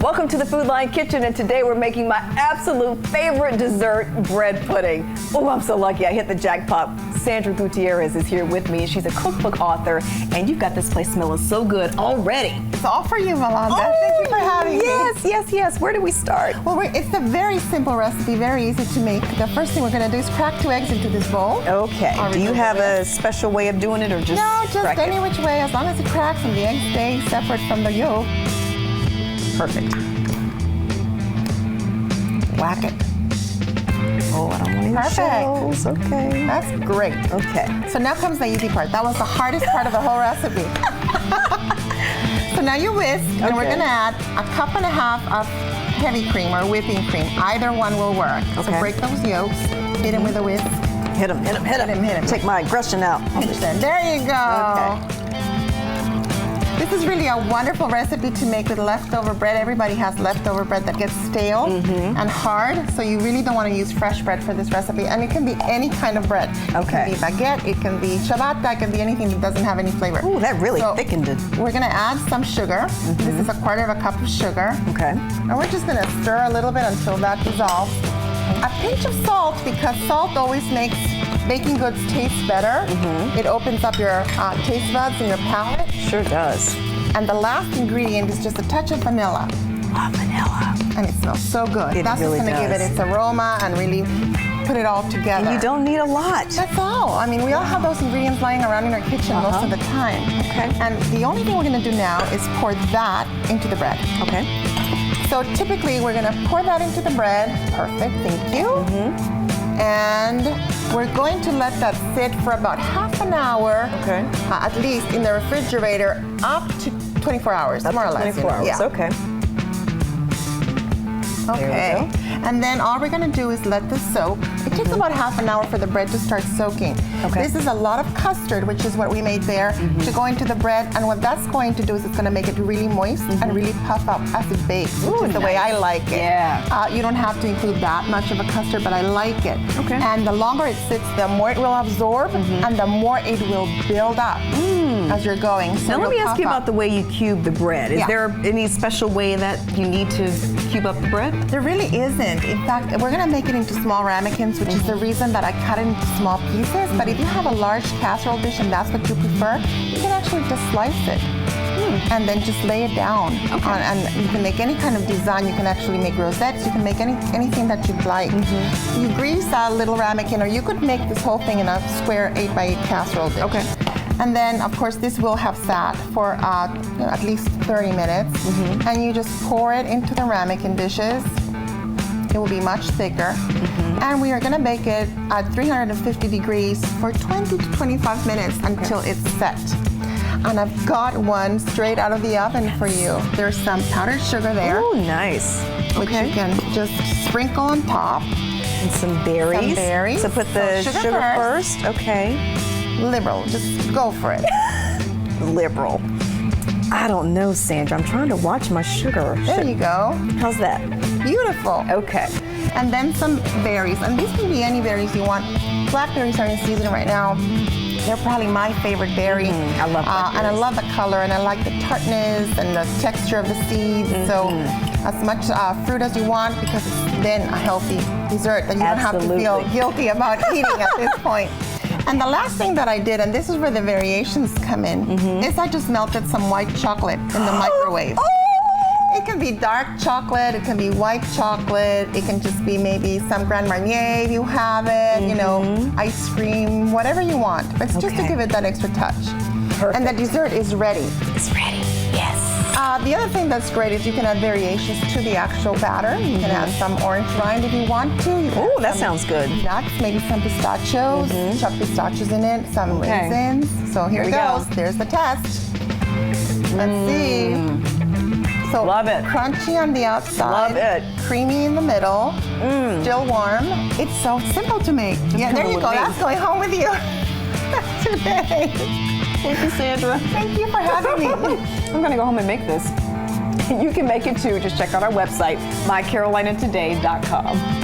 Welcome to the Food Lion Kitchen, and today we're making my absolute favorite dessert, bread pudding. Oh, I'm so lucky I hit the jackpot. Sandra Gutierrez is here with me. She's a cookbook author, and you've got this place smelling so good already. It's all for you, Malanda. Thank you for having me. Yes. Where do we start? Well, it's a very simple recipe, very easy to make. The first thing we're going to do is crack 2 eggs into this bowl. Okay. Do you have a special way of doing it, or just No, just crack any it? which way, as long as it cracks and the eggs stay separate from the yolk. Perfect. Whack it. Oh, I don't want any Perfect. shells. Okay. That's great. Okay. So now comes the easy part. That was the hardest part of the whole recipe. So now you whisk, and we're Okay. going to add a cup and a half of heavy cream or whipping cream. Either one will work. So Okay. break those yolks, hit them with a whisk. Hit him. Hit 'em. Take my aggression out. There you go. Okay. This is really a wonderful recipe to make with leftover bread. Everybody has leftover bread that gets stale and hard, so you really don't want to use fresh bread for this recipe. And it can be any kind of bread. Okay. It can be baguette, it can be ciabatta, it can be anything that doesn't have any flavor. Ooh, that really thickened it. We're going to add some sugar. This is a 1/4 cup of sugar. Okay. And we're just going to stir a little bit until that dissolves. A pinch of salt, because salt always makes baking goods taste better. It opens up your taste buds and your palate. Sure does. And the last ingredient is just a touch of vanilla. Vanilla. And it smells so good. It That's really just going to give it does. its aroma and really put it all together. And you don't need a lot. That's all. I mean, we all have those ingredients lying around in our kitchen most of the time. Okay. And the only thing we're going to do now is pour that into the bread. Okay. So typically we're going to pour that into the bread. Perfect, thank you. And we're going to let that sit for about half an hour, Okay. At least in the refrigerator, up to 24 hours, Up more to or less. 24 hours. Yeah. Okay. Okay. There we And then all we're going to do is let this soak. It takes about half an hour for the bread to start soaking. Okay. This is a lot of custard, which is what we made there, to go into the bread. And what that's going to do is it's going to make it really moist and really puff up as it bakes, which is the way I like it. Yeah. You don't have to include that much of a custard, but I like it. Okay. And the longer it sits, the more it will absorb and the more it will build up as you're going. So Now let it'll me ask puff you up. about the way you cube the bread. Is Yeah. there any special way that you need to cube up the bread? There really isn't. In fact, we're going to make it into small ramekins, which is the reason that I cut it into small pieces. But if you have a large casserole dish and that's what you prefer, you can actually just slice it. And then just lay it down. And you can make any kind of design. You can actually make rosettes. You can make anything that you'd like. You grease a little ramekin, or you could make this whole thing in a square 8x8 casserole dish. Okay. And then, of course, this will have sat for at least 30 minutes. And you just pour it into the ramekin dishes. It will be much thicker. And we are going to bake it at 350 degrees for 20 to 25 minutes until it's set. And I've got one straight out of the oven for you. There's some powdered sugar there, Oh, nice. which you can just sprinkle on top. And some berries. Some berries. So put the So sugar sugar first. Okay. Liberal, just go for it. Liberal. I don't know, Sandra. I'm trying to watch my sugar. There you go. How's that? Beautiful. Okay. And then some berries. And these can be any berries you want. Blackberries are in season right now. They're probably my favorite berry. I love blackberries. And I love the color, and I like the tartness and the texture of the seeds. So as much fruit as you want, because it's then a healthy dessert that you don't have to feel Absolutely. guilty about eating at this point. And the last thing that I did, and this is where the variations come in, is I just melted some white chocolate in the microwave. It can be dark chocolate, it can be white chocolate, it can just be maybe some Grand Marnier if you have it, you know, ice cream, whatever you want. But it's just to Okay. give it that extra touch. Perfect. And the dessert is ready. It's ready. Yes. The other thing that's great is you can add variations to the actual batter. You can add some orange rind if you want to. You can Oh, add that some sounds good. Nuts, maybe some pistachios, chuck pistachios in it, some Okay. raisins. So here Here we goes. go. There's the test. Let's see. So Love it. crunchy on the outside. Love it. Creamy in the middle. Still warm. It's so simple to make. Yeah, there coming you with go. me. That's going home with you today. Thank you, Sandra. Thank you for having me. I'm going to go home and make this. You can make it too. Just check out our website, mycarolinatoday.com.